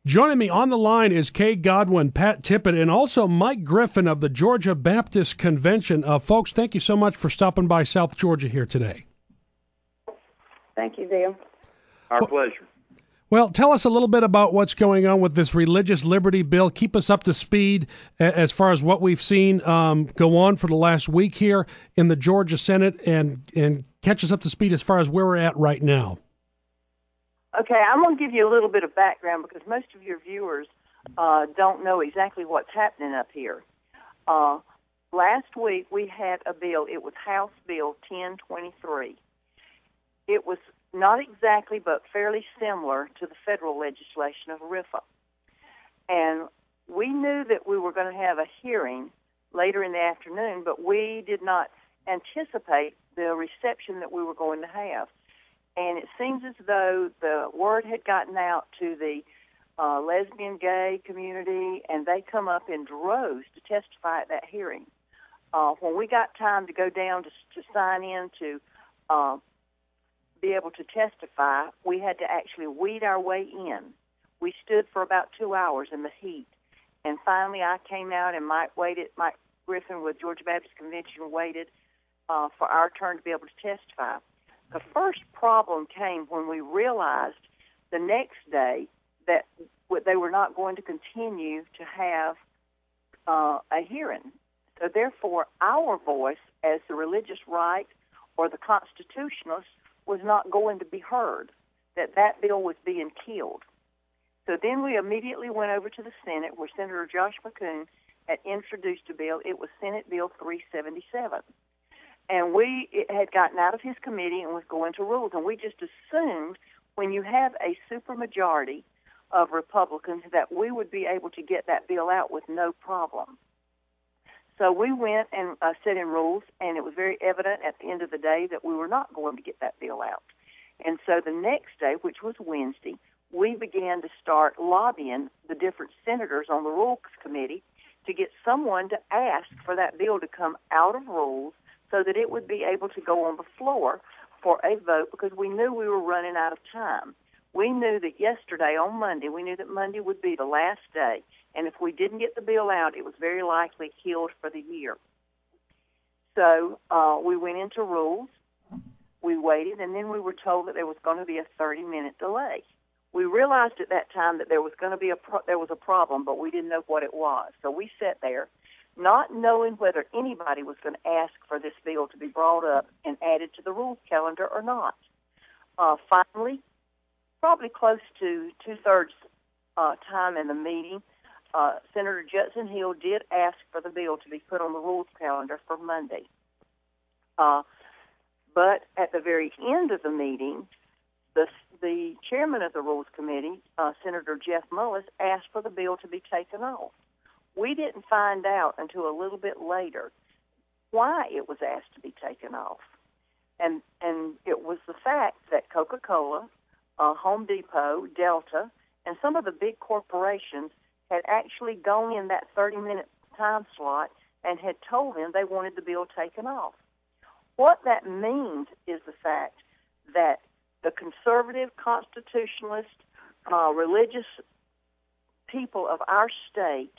Joining me on the line is Kay Godwin, Pat Tippet, and also Mike Griffin of the Georgia Baptist Convention. Folks, thank you so much for stopping by South Georgia here today. Thank you, Dale. Our pleasure. Well, tell us a little bit about what's going on with this religious liberty bill. Keep us up to speed as far as what we've seen go on for the last week here in the Georgia Senate, and catch us up to speed as far as where we're at right now. Okay, I'm going to give you a little bit of background because most of your viewers don't know exactly what's happening up here. Last week we had a bill. It was House Bill 1023. It was not exactly but fairly similar to the federal legislation of RFRA. And we knew that we were going to have a hearing later in the afternoon, but we did not anticipate the reception that we were going to have. And it seems as though the word had gotten out to the lesbian, gay community, and they come up in droves to testify at that hearing. When we got time to go down to sign in to be able to testify, we had to actually weed our way in. We stood for about 2 hours in the heat. And finally I came out, and Mike Griffin with Georgia Baptist Convention waited for our turn to be able to testify. The first problem came when we realized the next day that they were not going to continue to have a hearing. So therefore, our voice as the religious right or the constitutionalists was not going to be heard, that bill was being killed. So then we immediately went over to the Senate where Senator Josh McCoon had introduced a bill. It was Senate Bill 377. And it had gotten out of his committee and was going to rules. And we just assumed when you have a supermajority of Republicans that we would be able to get that bill out with no problem. So we went and set in rules, and it was very evident at the end of the day that we were not going to get that bill out. And so the next day, which was Wednesday, we began to start lobbying the different senators on the Rules Committee to get someone to ask for that bill to come out of rules so that it would be able to go on the floor for a vote, because we knew we were running out of time. We knew that yesterday, on Monday, we knew that Monday would be the last day, and if we didn't get the bill out, it was very likely killed for the year. So we went into rules, we waited, and then we were told that there was going to be a 30-minute delay. We realized at that time that there was going to be there was a problem, but we didn't know what it was. So we sat there, not knowing whether anybody was going to ask for this bill to be brought up and added to the rules calendar or not. Finally, probably close to two-thirds time in the meeting, Senator Judson Hill did ask for the bill to be put on the rules calendar for Monday. But at the very end of the meeting, the chairman of the Rules Committee, Senator Jeff Mullis, asked for the bill to be taken off. We didn't find out until a little bit later why it was asked to be taken off. And it was the fact that Coca-Cola, Home Depot, Delta, and some of the big corporations had actually gone in that 30-minute time slot and had told them they wanted the bill taken off. What that means is the fact that the conservative, constitutionalist, religious people of our state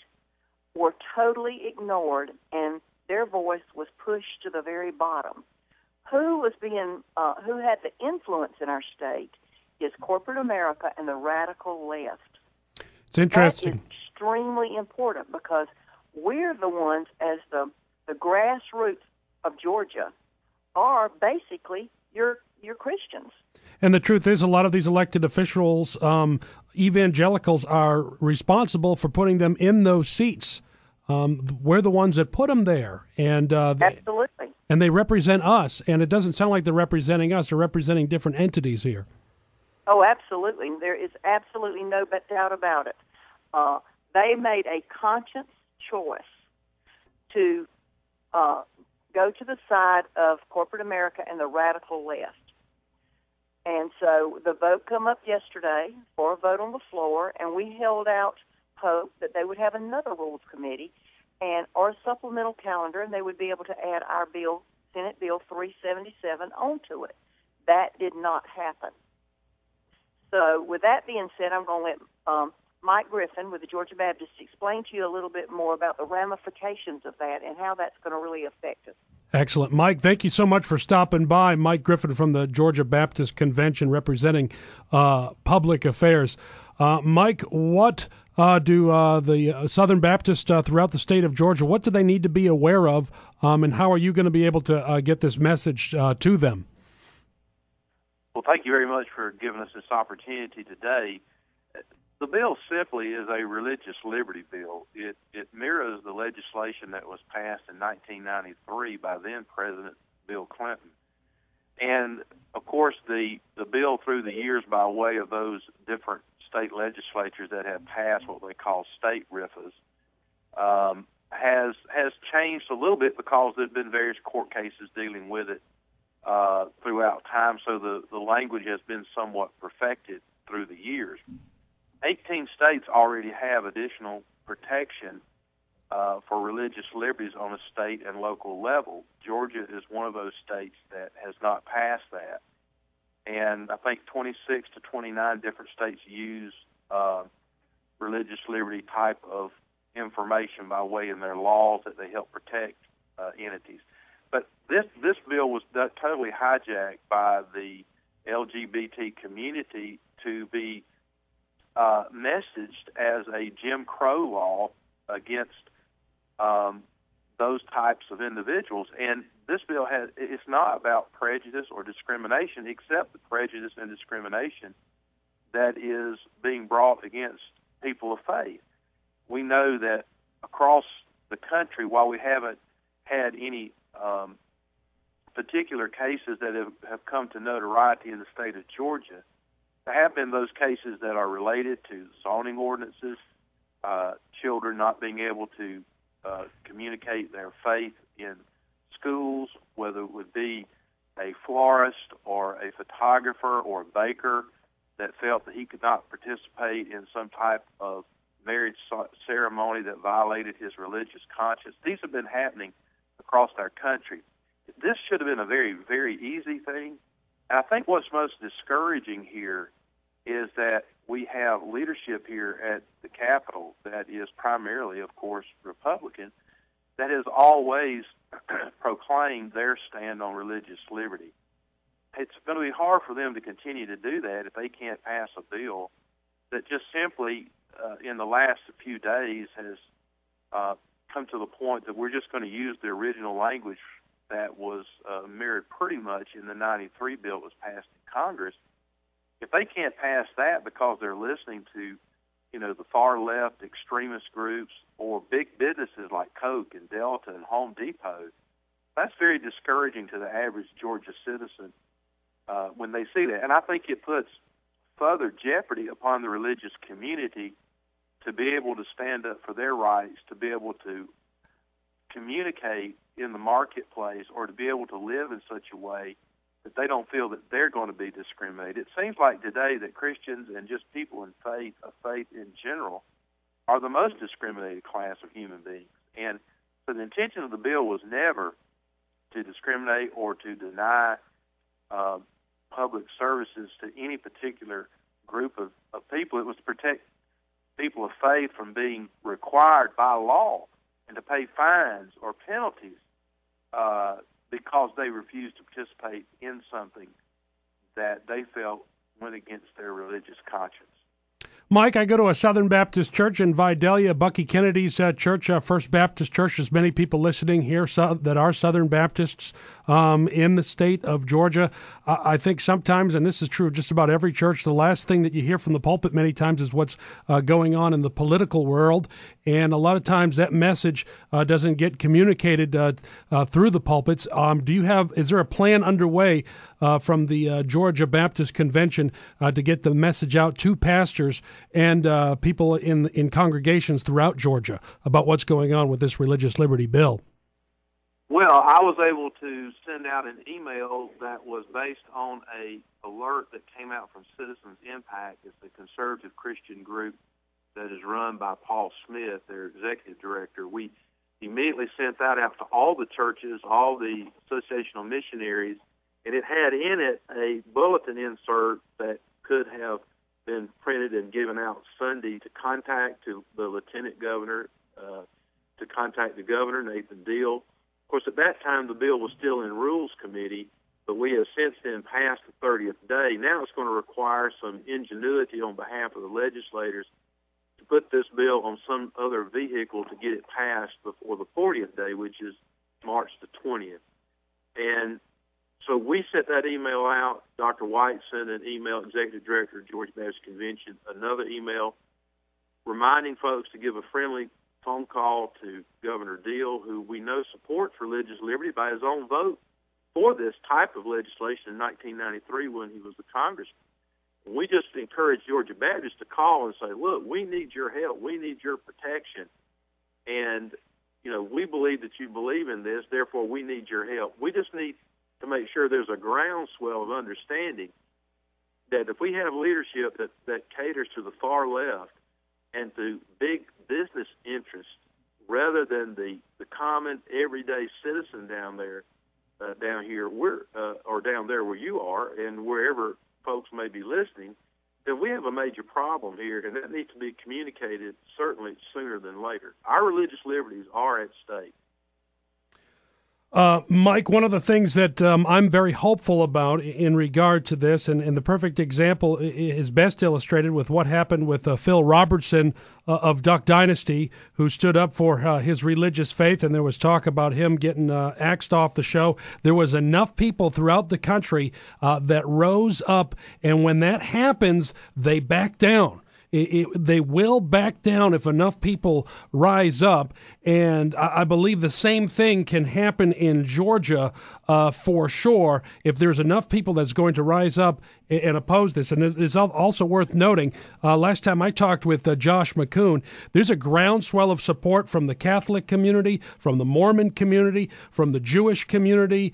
were totally ignored, and their voice was pushed to the very bottom. Who had the influence in our state is corporate America and the radical left. It's interesting. That is extremely important because we're the ones, as the grassroots of Georgia, are basically your Christians. And the truth is, a lot of these elected officials, evangelicals, are responsible for putting them in those seats. We're the ones that put them there. And absolutely. And they represent us. And it doesn't sound like they're representing us. They're representing different entities here. Oh, absolutely. There is absolutely no doubt about it. They made a conscious choice to go to the side of corporate America and the radical left. And so the vote come up yesterday for a vote on the floor, and we held out hope that they would have another Rules Committee or a supplemental calendar, and they would be able to add our bill, Senate Bill 377, onto it. That did not happen. So with that being said, I'm going to let Mike Griffin with the Georgia Baptist explain to you a little bit more about the ramifications of that and how that's going to really affect us. Excellent. Mike, thank you so much for stopping by. Mike Griffin from the Georgia Baptist Convention representing public affairs. Mike, what do the Southern Baptists throughout the state of Georgia, what do they need to be aware of, and how are you going to be able to get this message to them? Well, thank you very much for giving us this opportunity today. The bill simply is a religious liberty bill. It mirrors the legislation that was passed in 1993 by then President Bill Clinton. And, of course, the bill through the years by way of those different state legislatures that have passed what they call state RIFAs has changed a little bit because there have been various court cases dealing with it throughout time, so the language has been somewhat perfected through the years. 18 states already have additional protection for religious liberties on a state and local level. Georgia is one of those states that has not passed that. And I think 26 to 29 different states use religious liberty type of information by way of their laws that they help protect entities. But this bill was totally hijacked by the LGBT community to be messaged as a Jim Crow law against those types of individuals. And this bill it's not about prejudice or discrimination, except the prejudice and discrimination that is being brought against people of faith. We know that across the country, while we haven't had any particular cases that have come to notoriety in the state of Georgia, there have been those cases that are related to zoning ordinances, children not being able to communicate their faith in schools, whether it would be a florist or a photographer or a baker that felt that he could not participate in some type of marriage ceremony that violated his religious conscience. These have been happening across our country. This should have been a very, very easy thing. And I think what's most discouraging here is that we have leadership here at the Capitol that is primarily, of course, Republican, that has always proclaimed their stand on religious liberty. It's going to be hard for them to continue to do that if they can't pass a bill that just simply, in the last few days, has come to the point that we're just going to use the original language that was mirrored pretty much in the 93 bill that was passed in Congress. If they can't pass that because they're listening to, the far left extremist groups or big businesses like Coke and Delta and Home Depot, that's very discouraging to the average Georgia citizen when they see that. And I think it puts further jeopardy upon the religious community to be able to stand up for their rights, to be able to communicate in the marketplace, or to be able to live in such a way that they don't feel that they're going to be discriminated. It seems like today that Christians and just people in faith in general, are the most discriminated class of human beings. And so the intention of the bill was never to discriminate or to deny public services to any particular group of people. It was to protect people of faith from being required by law and to pay fines or penalties because they refused to participate in something that they felt went against their religious conscience. Mike, I go to a Southern Baptist church in Vidalia, Bucky Kennedy's church, First Baptist Church. There's many people listening here that are Southern Baptists in the state of Georgia. I think sometimes, and this is true of just about every church, the last thing that you hear from the pulpit many times is what's going on in the political world. And a lot of times that message doesn't get communicated through the pulpits. Is there a plan underway from the Georgia Baptist Convention to get the message out to pastors and people in congregations throughout Georgia about what's going on with this religious liberty bill? Well, I was able to send out an email that was based on a alert that came out from Citizens Impact. It's a conservative Christian group that is run by Paul Smith, their executive director. We immediately sent that out to all the churches, all the associational missionaries, and it had in it a bulletin insert that could have been printed and given out Sunday to contact to the Lieutenant Governor, to contact the Governor, Nathan Deal. Of course, at that time, the bill was still in Rules Committee, but we have since then passed the 30th day. Now it's going to require some ingenuity on behalf of the legislators to put this bill on some other vehicle to get it passed before the 40th day, which is March the 20th. And so we sent that email out. Dr. White sent an email, Executive Director of Georgia Baptist Convention, another email reminding folks to give a friendly phone call to Governor Deal, who we know supports religious liberty by his own vote for this type of legislation in 1993 when he was the congressman. And we just encourage Georgia Baptists to call and say, look, we need your help. We need your protection. And, you know, we believe that you believe in this, therefore we need your help. We just need to make sure there's a groundswell of understanding that if we have leadership that caters to the far left and to big business interests rather than the common everyday citizen down there, down here, or down there where you are and wherever folks may be listening, then we have a major problem here, and that needs to be communicated certainly sooner than later. Our religious liberties are at stake. Mike, one of the things that I'm very hopeful about in regard to this, and the perfect example is best illustrated with what happened with Phil Robertson of Duck Dynasty, who stood up for his religious faith, and there was talk about him getting axed off the show. There was enough people throughout the country that rose up, and when that happens, they back down. They will back down if enough people rise up, and I believe the same thing can happen in Georgia for sure if there's enough people that's going to rise up and oppose this. And it's also worth noting, last time I talked with Josh McCoon, there's a groundswell of support from the Catholic community, from the Mormon community, from the Jewish community,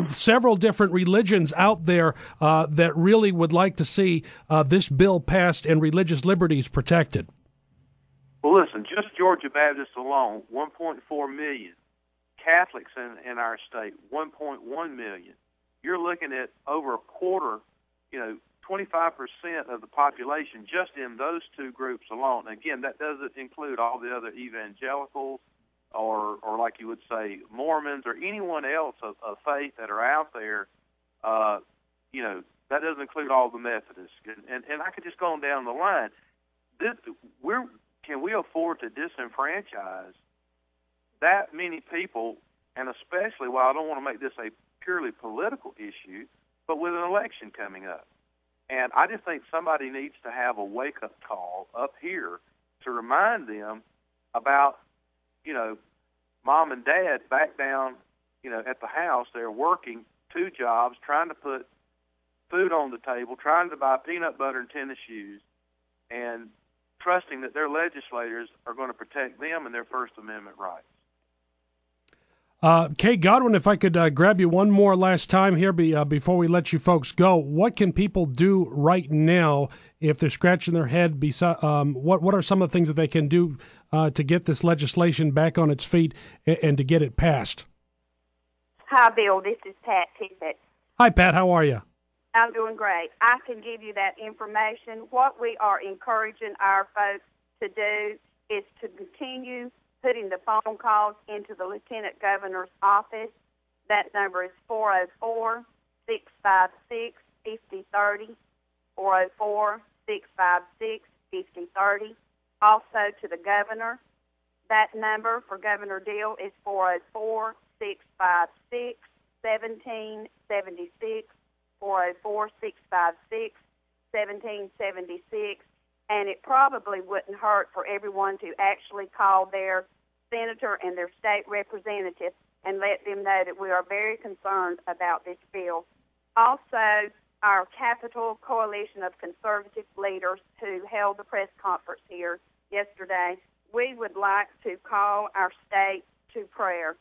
several different religions out there that really would like to see this bill passed and religious liberties protected. Well, listen, just Georgia Baptists alone, 1.4 million. Catholics in our state, 1.1 million. You're looking at over a quarter, 25% of the population just in those two groups alone. Again, that doesn't include all the other evangelicals, or like you would say, Mormons, or anyone else of faith that are out there. That doesn't include all the Methodists. And I could just go on down the line. Can we afford to disenfranchise that many people, and especially, while I don't want to make this a purely political issue, but with an election coming up? And I just think somebody needs to have a wake-up call up here to remind them about, mom and dad back down, at the house. They're working 2 jobs, trying to put food on the table, trying to buy peanut butter and tennis shoes, and trusting that their legislators are going to protect them and their First Amendment rights. Kay Godwin, if I could grab you one more last time here before we let you folks go, what can people do right now if they're scratching their head? What are some of the things that they can do to get this legislation back on its feet and to get it passed? Hi, Bill. This is Pat Tippet. Hi, Pat. How are you? I'm doing great. I can give you that information. What we are encouraging our folks to do is to continue putting the phone calls into the Lieutenant Governor's office. That number is 404-656-5030, 404-656-5030. Also to the Governor, that number for Governor Deal is 404-656-1776, 404-656-1776. And it probably wouldn't hurt for everyone to actually call their senator and their state representative and let them know that we are very concerned about this bill. Also, our Capitol Coalition of Conservative Leaders who held the press conference here yesterday, we would like to call our state to prayer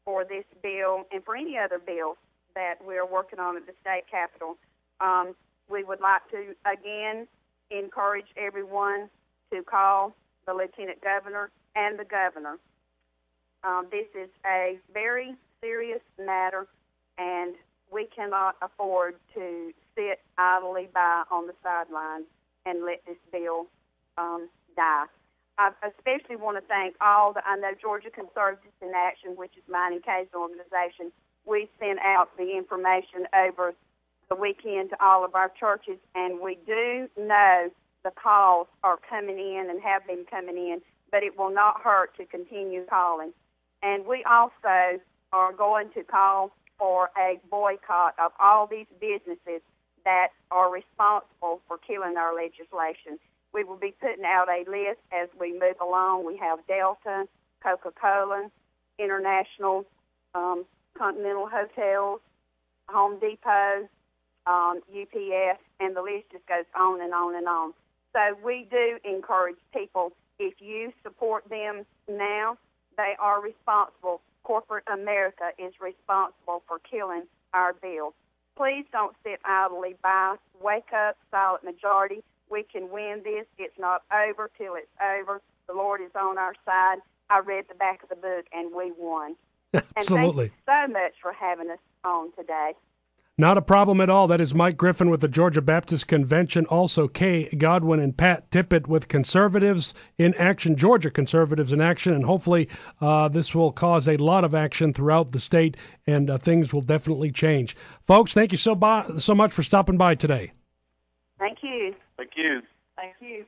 for this bill and for any other bills that we're working on at the state capitol. We would like to, again, encourage everyone to call the Lieutenant Governor and the Governor. This is a very serious matter, and we cannot afford to sit idly by on the sidelines and let this bill die. I especially want to thank I know Georgia Conservatives in Action, which is mine and Kay's organization. We sent out the information over the weekend to all of our churches, and we do know the calls are coming in and have been coming in, but it will not hurt to continue calling. And we also are going to call for a boycott of all these businesses that are responsible for killing our legislation. We will be putting out a list as we move along. We have Delta, Coca-Cola, International, Continental Hotels, Home Depot, UPS, and the list just goes on and on and on. So we do encourage people, if you support them now, they are responsible. Corporate America is responsible for killing our bill. Please don't sit idly by. Wake up, silent majority. We can win this. It's not over till it's over. The Lord is on our side. I read the back of the book, and we won. Absolutely. And thank you so much for having us on today. Not a problem at all. That is Mike Griffin with the Georgia Baptist Convention. Also, Kay Godwin and Pat Tippet with Conservatives in Action, Georgia Conservatives in Action. And hopefully this will cause a lot of action throughout the state, and things will definitely change. Folks, thank you so much for stopping by today. Thank you. Thank you. Thank you.